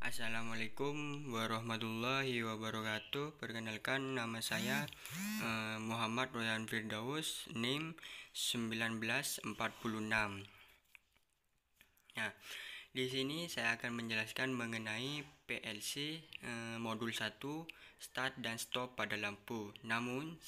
Assalamualaikum warahmatullahi wabarakatuh. Perkenalkan, nama saya Muhammad Royan Firdaus, NIM 1946. Nah, di sini saya akan menjelaskan mengenai PLC modul 1, start dan stop pada lampu. Namun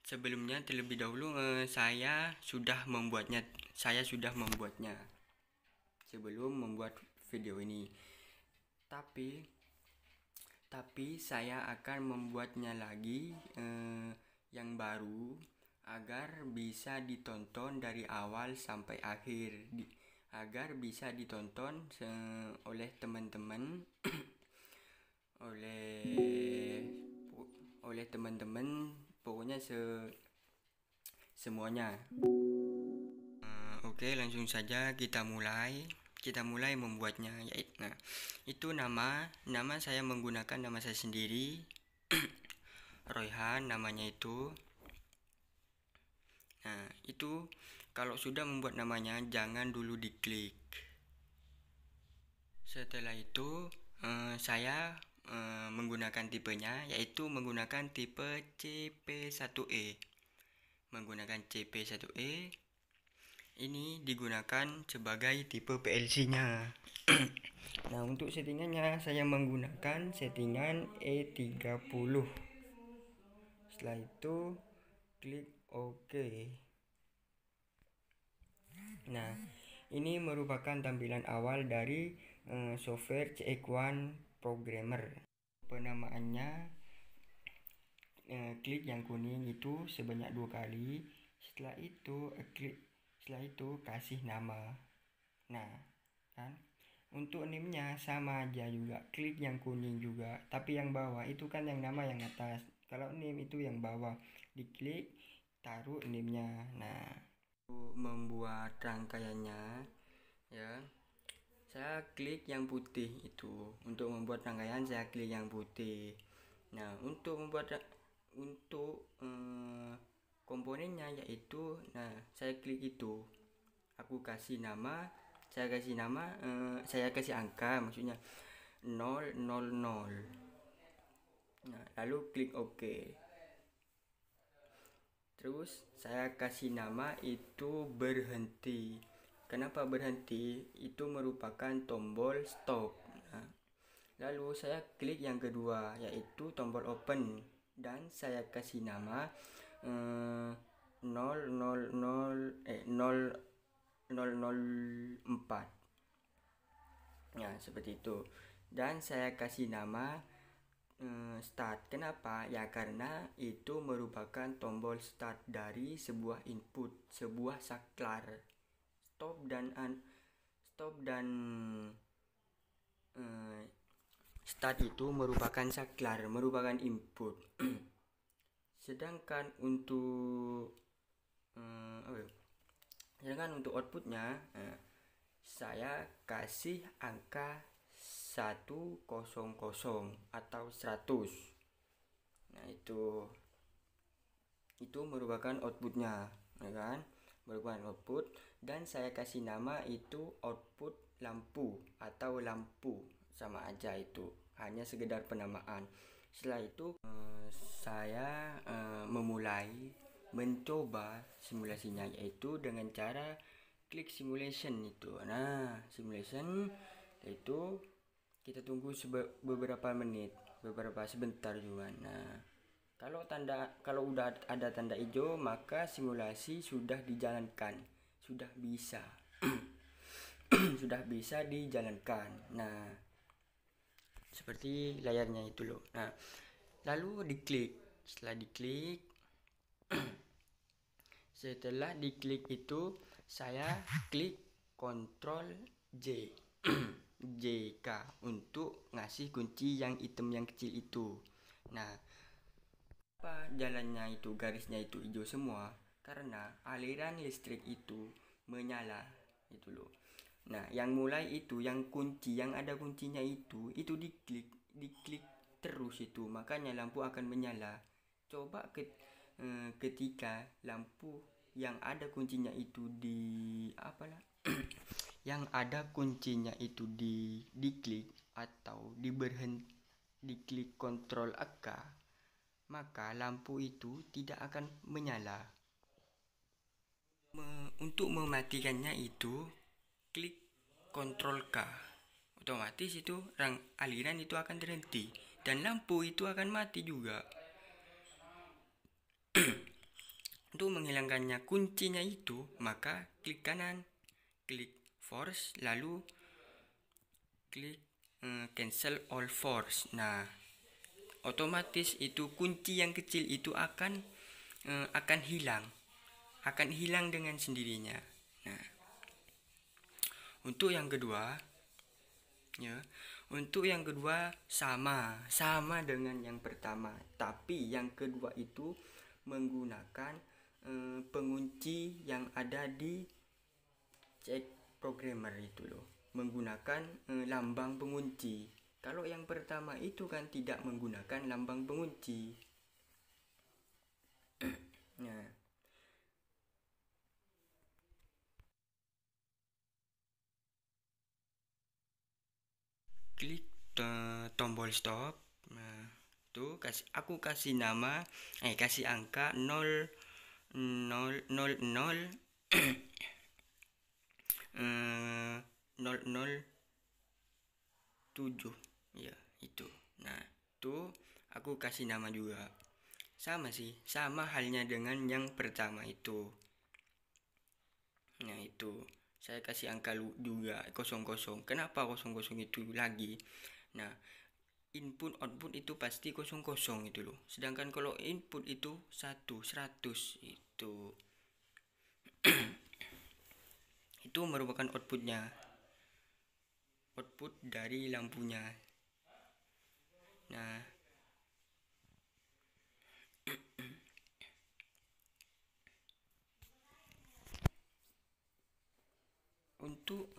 sebelumnya terlebih dahulu saya sudah membuatnya sebelum membuat video ini. Tapi saya akan membuatnya lagi yang baru agar bisa ditonton dari awal sampai akhir, agar bisa ditonton oleh teman-teman oleh teman-teman, pokoknya semuanya. Oke, langsung saja kita mulai membuatnya. Itu nama saya menggunakan nama saya sendiri, Royhan namanya itu. Nah, itu kalau sudah membuat namanya jangan dulu diklik. Setelah itu saya menggunakan tipenya, yaitu menggunakan tipe CP1E. Menggunakan CP1E ini digunakan sebagai tipe PLC-nya. Nah, untuk settingannya saya menggunakan settingan E30. Setelah itu klik OK. Nah, ini merupakan tampilan awal dari software CX1 Programmer. Penamaannya klik yang kuning itu sebanyak 2 kali. Setelah itu kasih nama. Nah, kan untuk name-nya sama aja juga, klik yang kuning juga, tapi yang bawah itu kan yang nama yang atas. Kalau name itu yang bawah, diklik, taruh name-nya. Nah, membuat rangkaiannya ya, saya klik yang putih itu. Untuk membuat rangkaian saya klik yang putih. Nah, untuk komponennya yaitu, saya klik itu, saya kasih angka, maksudnya 000. Nah, lalu klik OK. Terus saya kasih nama itu berhenti. Kenapa berhenti? Itu merupakan tombol stop. Nah, lalu saya klik yang kedua, yaitu tombol open, dan saya kasih nama 004. Ya, seperti itu. Dan saya kasih nama start. Kenapa? Ya, karena itu merupakan tombol start dari sebuah input, sebuah saklar. Stop dan start itu merupakan saklar, merupakan input. Sedangkan untuk outputnya, saya kasih angka 100 atau 100. Nah, itu merupakan outputnya, ya kan? Merupakan output, dan saya kasih nama itu output lampu atau lampu, sama aja, itu hanya sekedar penamaan. Setelah itu saya memulai mencoba simulasinya, yaitu dengan cara klik simulation itu. Nah, simulation itu kita tunggu beberapa menit, sebentar juga. Nah, kalau udah ada tanda hijau, maka simulasi sudah dijalankan, sudah bisa sudah bisa dijalankan. Nah, seperti layarnya itu loh. Nah, lalu diklik. Setelah diklik itu saya klik Ctrl J JK untuk ngasih kunci yang hitam yang kecil itu. Nah, apa jalannya itu, garisnya itu hijau semua? Karena aliran listrik itu menyala, itu loh. Nah, yang mulai itu, yang kunci, yang ada kuncinya itu diklik terus itu, makanya lampu akan menyala. Coba ketika lampu yang ada kuncinya itu diklik, atau diklik kontrol AK, maka lampu itu tidak akan menyala. Untuk mematikannya itu klik kontrol K, otomatis itu aliran itu akan terhenti dan lampu itu akan mati juga. Untuk menghilangkannya kuncinya itu, maka klik kanan, klik force, lalu klik cancel all force. Nah, otomatis itu kunci yang kecil itu akan hilang dengan sendirinya. Nah, untuk yang kedua sama dengan yang pertama, tapi yang kedua itu menggunakan pengunci yang ada di cek programmer itu loh, menggunakan lambang pengunci. Kalau yang pertama itu kan tidak menggunakan lambang pengunci. Nah, klik tombol stop. Nah, tuh aku kasih nama, kasih angka 0 0 0 0 007 ya itu. Nah, tuh aku kasih nama juga. Sama halnya dengan yang pertama itu. Nah, itu saya kasih angka juga 00. Kenapa 00 itu lagi? Nah, input output itu pasti 00 itu loh. Sedangkan kalau input itu 100 itu itu merupakan output dari lampunya. Nah, untuk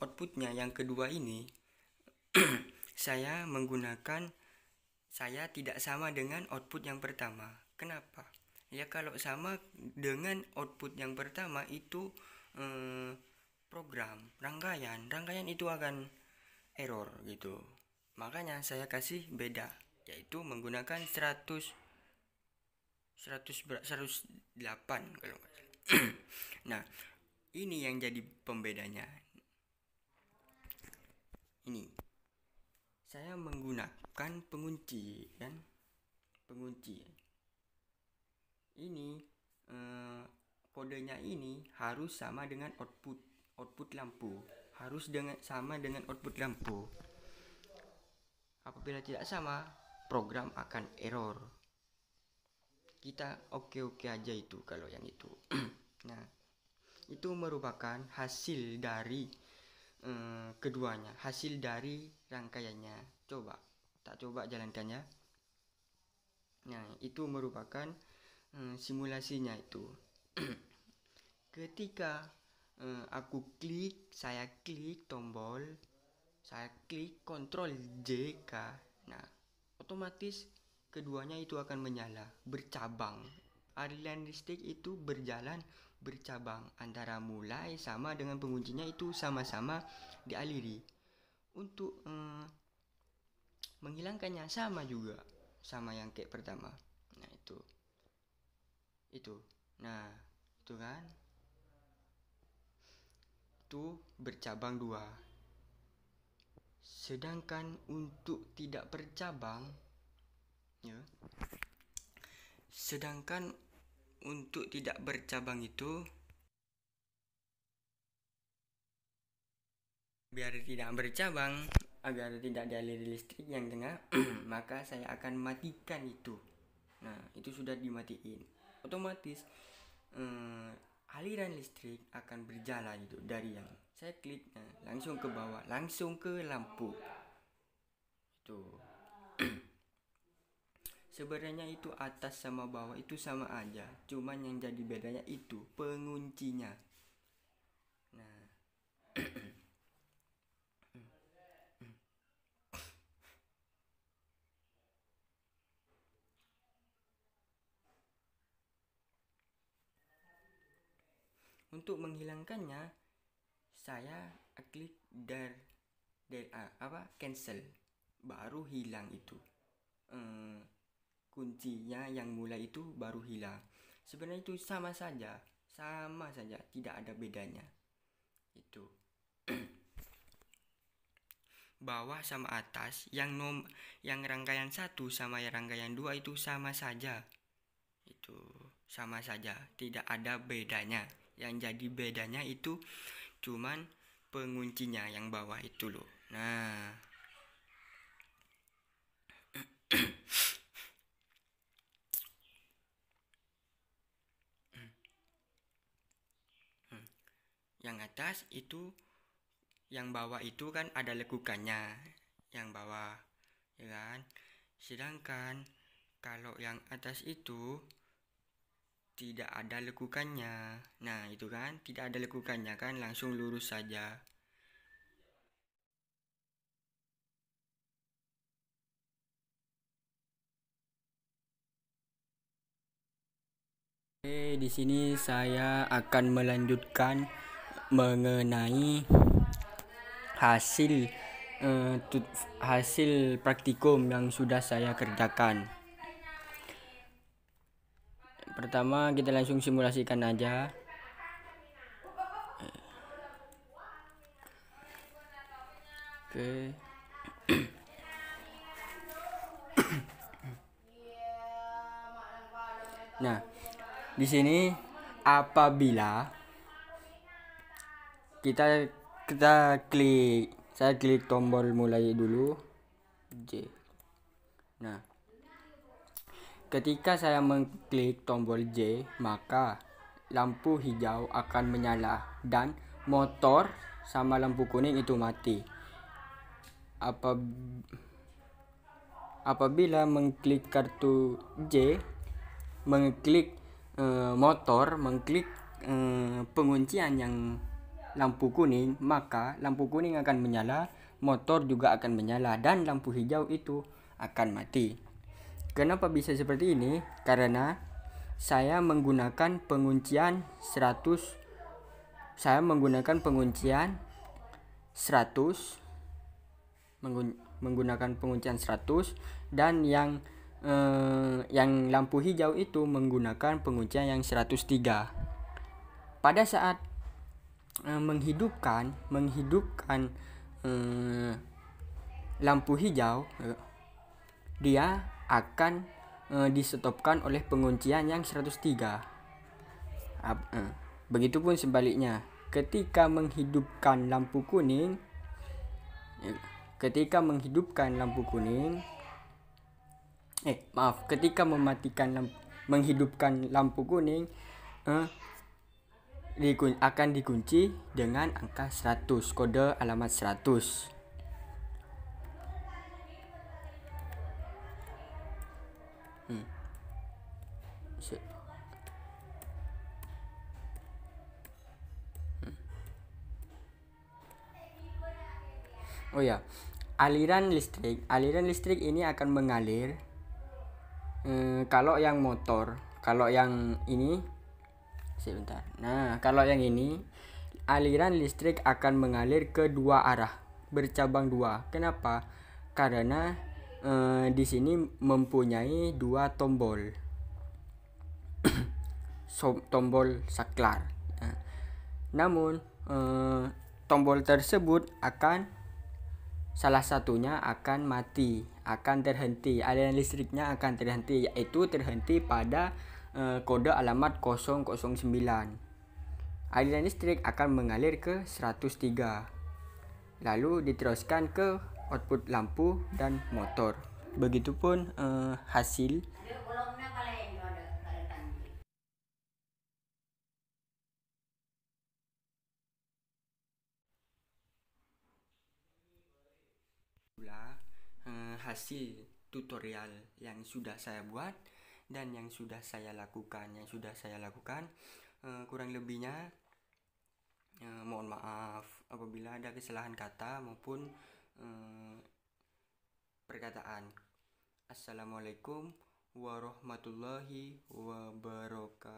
outputnya yang kedua ini saya tidak sama dengan output yang pertama. Kenapa? Ya kalau sama dengan output yang pertama itu program rangkaian itu akan error gitu. Makanya saya kasih beda, yaitu menggunakan 108 kalau nggak salah. Nah, ini yang jadi pembedanya. Ini saya menggunakan pengunci kan, ini kodenya ini harus sama dengan output lampu, sama dengan output lampu. Apabila tidak sama, program akan error. Kita oke aja itu kalau yang itu. Nah, itu merupakan hasil dari keduanya, hasil dari rangkaiannya. Tak coba jalankan ya. Nah, itu merupakan simulasinya itu. Ketika saya klik tombol, saya klik Ctrl JK, nah otomatis keduanya itu akan menyala, bercabang. Aliran listrik itu bercabang antara mulai sama dengan penguncinya itu sama-sama dialiri. Untuk menghilangkannya sama juga, sama yang kayak pertama. Nah, itu. Nah, itu kan. Itu bercabang 2. Sedangkan untuk tidak bercabang itu, biar tidak bercabang, agar tidak dialiri listrik yang tengah, maka saya akan matikan itu. Nah, itu sudah dimatiin, otomatis aliran listrik akan berjalan itu dari yang saya klik, langsung ke bawah, langsung ke lampu itu. Sebenarnya itu atas sama bawah itu sama aja, cuman yang jadi bedanya itu penguncinya. Nah, untuk menghilangkannya saya klik cancel, baru hilang itu. Kuncinya yang mulai itu baru hilang. Sebenarnya itu sama saja, tidak ada bedanya. Itu bawah sama atas, yang rangkaian 1 sama yang rangkaian 2 itu sama saja. Itu sama saja, tidak ada bedanya. Yang jadi bedanya itu cuman penguncinya yang bawah itu loh. Nah, yang atas itu, yang bawah itu kan ada lekukannya, yang bawah, ya kan? Sedangkan kalau yang atas itu tidak ada lekukannya. Nah, itu kan tidak ada lekukannya kan, langsung lurus saja. Oke, di sini saya akan melanjutkan mengenai hasil praktikum yang sudah saya kerjakan. Pertama kita langsung simulasikan aja. Oke. Nah, di sini apabila kita klik, saya klik tombol mulai dulu J. Nah, ketika saya mengklik tombol J, maka lampu hijau akan menyala dan motor sama lampu kuning itu mati. Apabila mengklik kartu J, mengklik motor, mengklik penguncian yang lampu kuning, maka lampu kuning akan menyala, motor juga akan menyala, dan lampu hijau itu akan mati. Kenapa bisa seperti ini? Karena saya menggunakan penguncian 100 dan yang lampu hijau itu menggunakan penguncian yang 103. Pada saat menghidupkan lampu hijau, dia akan disetopkan oleh penguncian yang 103. Begitupun sebaliknya, ketika menghidupkan lampu kuning, ketika menghidupkan lampu kuning akan dikunci dengan angka 100, kode alamat 100. Oh ya, aliran listrik ini akan mengalir kalau yang motor, kalau yang ini sebentar. Nah, kalau yang ini aliran listrik akan mengalir ke dua arah, bercabang dua. Kenapa? Karena di sini mempunyai dua tombol. Tombol saklar. Namun tombol tersebut salah satunya akan mati, akan terhenti, aliran listriknya akan terhenti, yaitu terhenti pada kode alamat 009. Aliran listrik akan mengalir ke 103, lalu diteruskan ke output lampu dan motor. Begitupun hasil tutorial yang sudah saya buat dan yang sudah saya lakukan. Kurang lebihnya mohon maaf apabila ada kesalahan kata maupun perkataan. Assalamualaikum warahmatullahi wabarakatuh.